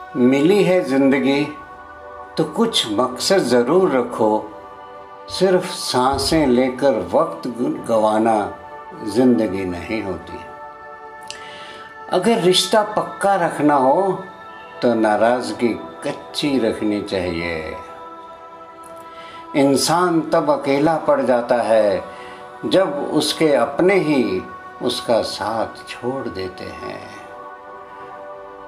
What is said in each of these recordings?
मिली है जिंदगी तो कुछ मकसद ज़रूर रखो। सिर्फ सांसें लेकर वक्त गंवाना जिंदगी नहीं होती। अगर रिश्ता पक्का रखना हो तो नाराज़गी कच्ची रखनी चाहिए। इंसान तब अकेला पड़ जाता है जब उसके अपने ही उसका साथ छोड़ देते हैं।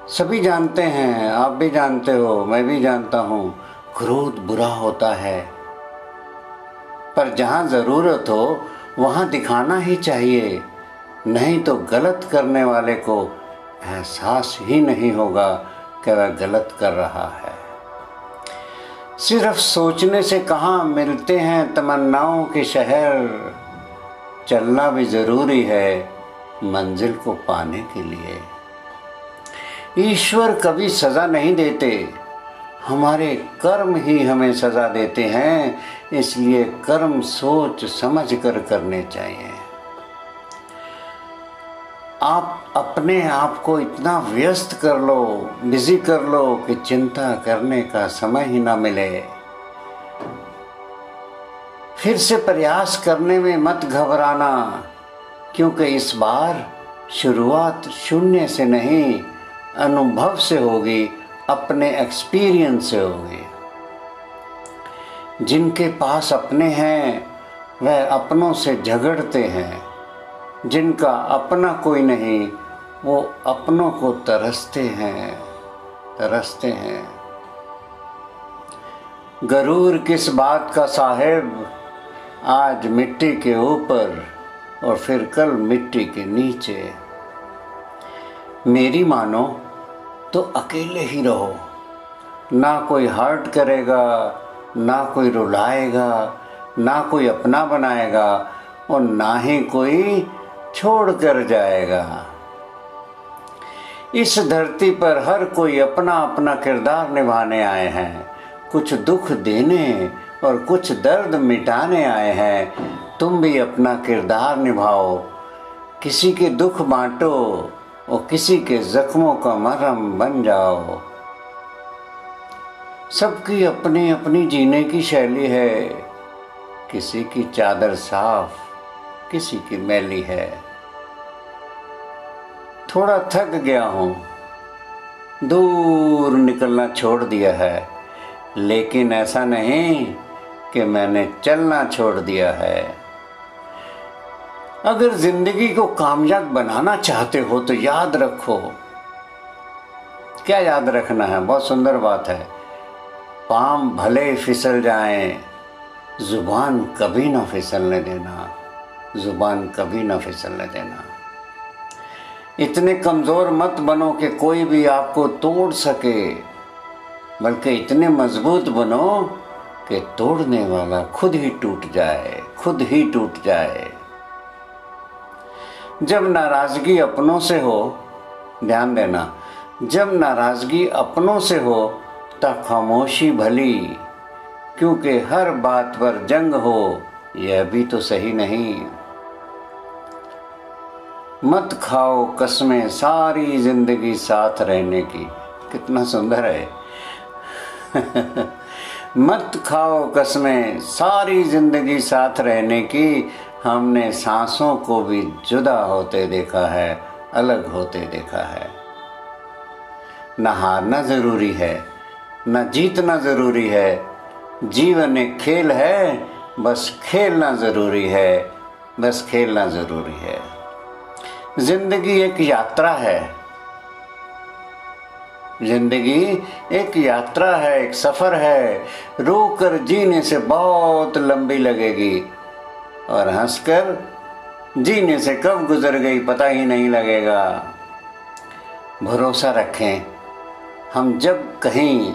सभी जानते हैं, आप भी जानते हो, मैं भी जानता हूँ, क्रोध बुरा होता है, पर जहाँ ज़रूरत हो वहाँ दिखाना ही चाहिए। नहीं तो गलत करने वाले को एहसास ही नहीं होगा कि वह गलत कर रहा है। सिर्फ सोचने से कहाँ मिलते हैं तमन्नाओं के शहर। चलना भी ज़रूरी है मंजिल को पाने के लिए। ईश्वर कभी सज़ा नहीं देते, हमारे कर्म ही हमें सज़ा देते हैं। इसलिए कर्म सोच समझ कर करने चाहिए। आप अपने आप को इतना व्यस्त कर लो, बिजी कर लो कि चिंता करने का समय ही ना मिले। फिर से प्रयास करने में मत घबराना, क्योंकि इस बार शुरुआत शून्य से नहीं, अनुभव से होगी, अपने एक्सपीरियंस से होगी। जिनके पास अपने हैं वह अपनों से झगड़ते हैं। जिनका अपना कोई नहीं वो अपनों को तरसते हैं। गरूर किस बात का साहिब, आज मिट्टी के ऊपर और फिर कल मिट्टी के नीचे। मेरी मानो तो अकेले ही रहो, ना कोई हर्ट करेगा, ना कोई रुलाएगा, ना कोई अपना बनाएगा और ना ही कोई छोड़ कर जाएगा। इस धरती पर हर कोई अपना अपना किरदार निभाने आए हैं। कुछ दुख देने और कुछ दर्द मिटाने आए हैं। तुम भी अपना किरदार निभाओ, किसी के दुख बांटो और किसी के जख्मों का मरहम बन जाओ। सबकी अपनी अपनी जीने की शैली है। किसी की चादर साफ, किसी की मैली है। थोड़ा थक गया हूँ, दूर निकलना छोड़ दिया है, लेकिन ऐसा नहीं कि मैंने चलना छोड़ दिया है। अगर जिंदगी को कामयाब बनाना चाहते हो तो याद रखो। क्या याद रखना है? बहुत सुंदर बात है। पाँव भले फिसल जाएं, जुबान कभी ना फिसलने देना। जुबान कभी ना फिसलने देना। इतने कमज़ोर मत बनो कि कोई भी आपको तोड़ सके, बल्कि इतने मजबूत बनो कि तोड़ने वाला खुद ही टूट जाए। जब नाराज़गी अपनों से हो, ध्यान देना, जब नाराज़गी अपनों से हो तब खामोशी भली, क्योंकि हर बात पर जंग हो यह भी तो सही नहीं। मत खाओ कसमें सारी जिंदगी साथ रहने की। कितना सुंदर है। मत खाओ कसमें सारी जिंदगी साथ रहने की। हमने सांसों को भी जुदा होते देखा है, अलग होते देखा है। न हारना ज़रूरी है, न जीतना ज़रूरी है। जीवन एक खेल है, बस खेलना ज़रूरी है। जिंदगी एक यात्रा है। जिंदगी एक यात्रा है, एक सफ़र है। रोकर जीने से बहुत लंबी लगेगी और हंसकर जीने से कब गुजर गई पता ही नहीं लगेगा। भरोसा रखें, हम जब कहीं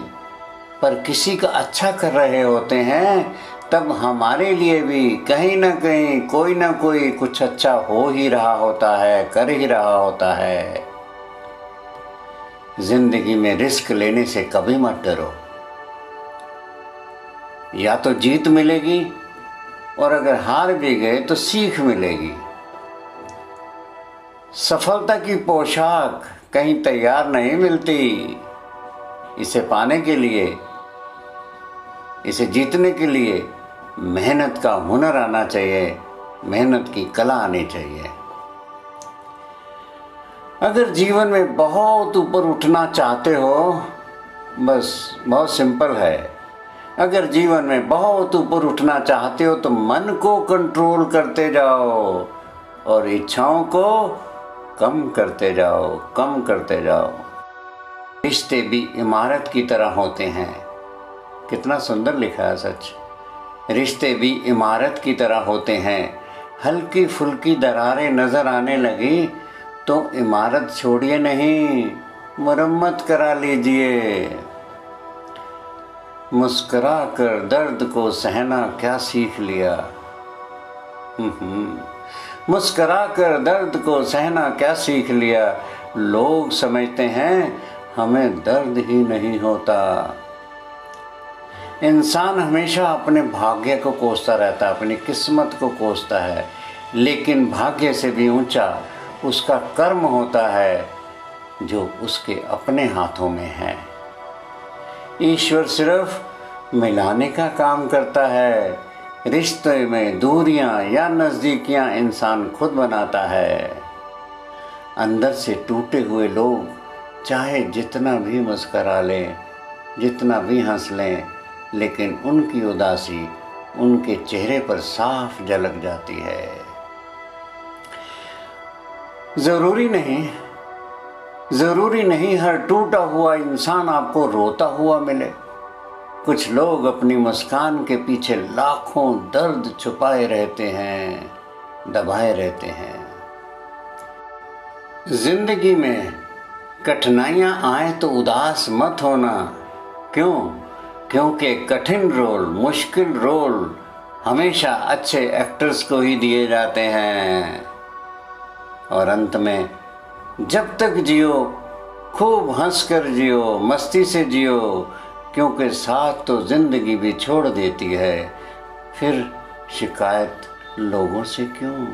पर किसी का अच्छा कर रहे होते हैं तब हमारे लिए भी कहीं ना कहीं कोई ना कोई कुछ अच्छा हो ही रहा होता है, कर ही रहा होता है। जिंदगी में रिस्क लेने से कभी मत डरो। या तो जीत मिलेगी और अगर हार भी गए तो सीख मिलेगी। सफलता की पोशाक कहीं तैयार नहीं मिलती। इसे पाने के लिए, इसे जीतने के लिए मेहनत का हुनर आना चाहिए, मेहनत की कला आनी चाहिए। अगर जीवन में बहुत ऊपर उठना चाहते हो, बस बहुत सिंपल है, अगर जीवन में बहुत ऊपर उठना चाहते हो तो मन को कंट्रोल करते जाओ और इच्छाओं को कम करते जाओ, कम करते जाओ। रिश्ते भी इमारत की तरह होते हैं। कितना सुंदर लिखा है सच। रिश्ते भी इमारत की तरह होते हैं। हल्की फुल्की दरारें नज़र आने लगी तो इमारत छोड़िए नहीं, मरम्मत करा लीजिए। मुस्कुरा कर दर्द को सहना क्या सीख लिया। मुस्कुरा कर दर्द को सहना क्या सीख लिया। लोग समझते हैं हमें दर्द ही नहीं होता। इंसान हमेशा अपने भाग्य को कोसता रहता है, अपनी किस्मत को कोसता है, लेकिन भाग्य से भी ऊंचा उसका कर्म होता है जो उसके अपने हाथों में है। ईश्वर सिर्फ मिलाने का काम करता है। रिश्ते में दूरियां या नज़दीकियां इंसान खुद बनाता है। अंदर से टूटे हुए लोग चाहे जितना भी मुस्करा लें, जितना भी हंस लें, लेकिन उनकी उदासी उनके चेहरे पर साफ झलक जाती है। ज़रूरी नहीं हर टूटा हुआ इंसान आपको रोता हुआ मिले। कुछ लोग अपनी मुस्कान के पीछे लाखों दर्द छुपाए रहते हैं, दबाए रहते हैं। जिंदगी में कठिनाइयाँ आए तो उदास मत होना। क्यों? क्योंकि कठिन रोल, मुश्किल रोल हमेशा अच्छे एक्टर्स को ही दिए जाते हैं। और अंत में जब तक जियो खूब हंसकर जियो, मस्ती से जियो, क्योंकि साथ तो ज़िंदगी भी छोड़ देती है। फिर शिकायत लोगों से क्यों?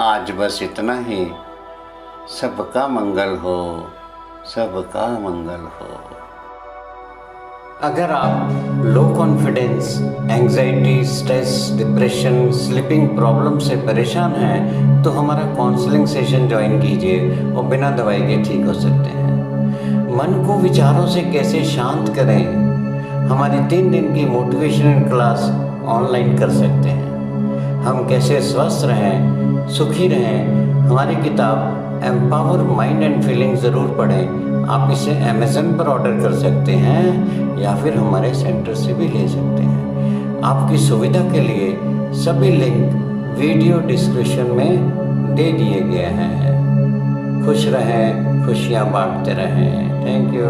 आज बस इतना ही। सबका मंगल हो, सबका मंगल हो। अगर आप low confidence, anxiety, stress, depression, sleeping problem से परेशान हैं तो हमारा काउंसलिंग सेशन ज्वाइन कीजिए और बिना दवाई के ठीक हो सकते हैं। मन को विचारों से कैसे शांत करें, हमारी 3 दिन की मोटिवेशनल क्लास ऑनलाइन कर सकते हैं। हम कैसे स्वस्थ रहें, सुखी रहें, हमारी किताब एम्पावर माइंड एंड फीलिंग ज़रूर पढ़ें। आप इसे अमेज़न पर ऑर्डर कर सकते हैं या फिर हमारे सेंटर से भी ले सकते हैं। आपकी सुविधा के लिए सभी लिंक वीडियो डिस्क्रिप्शन में दे दिए गए हैं। खुश रहें, खुशियाँ बांटते रहें। Thank you.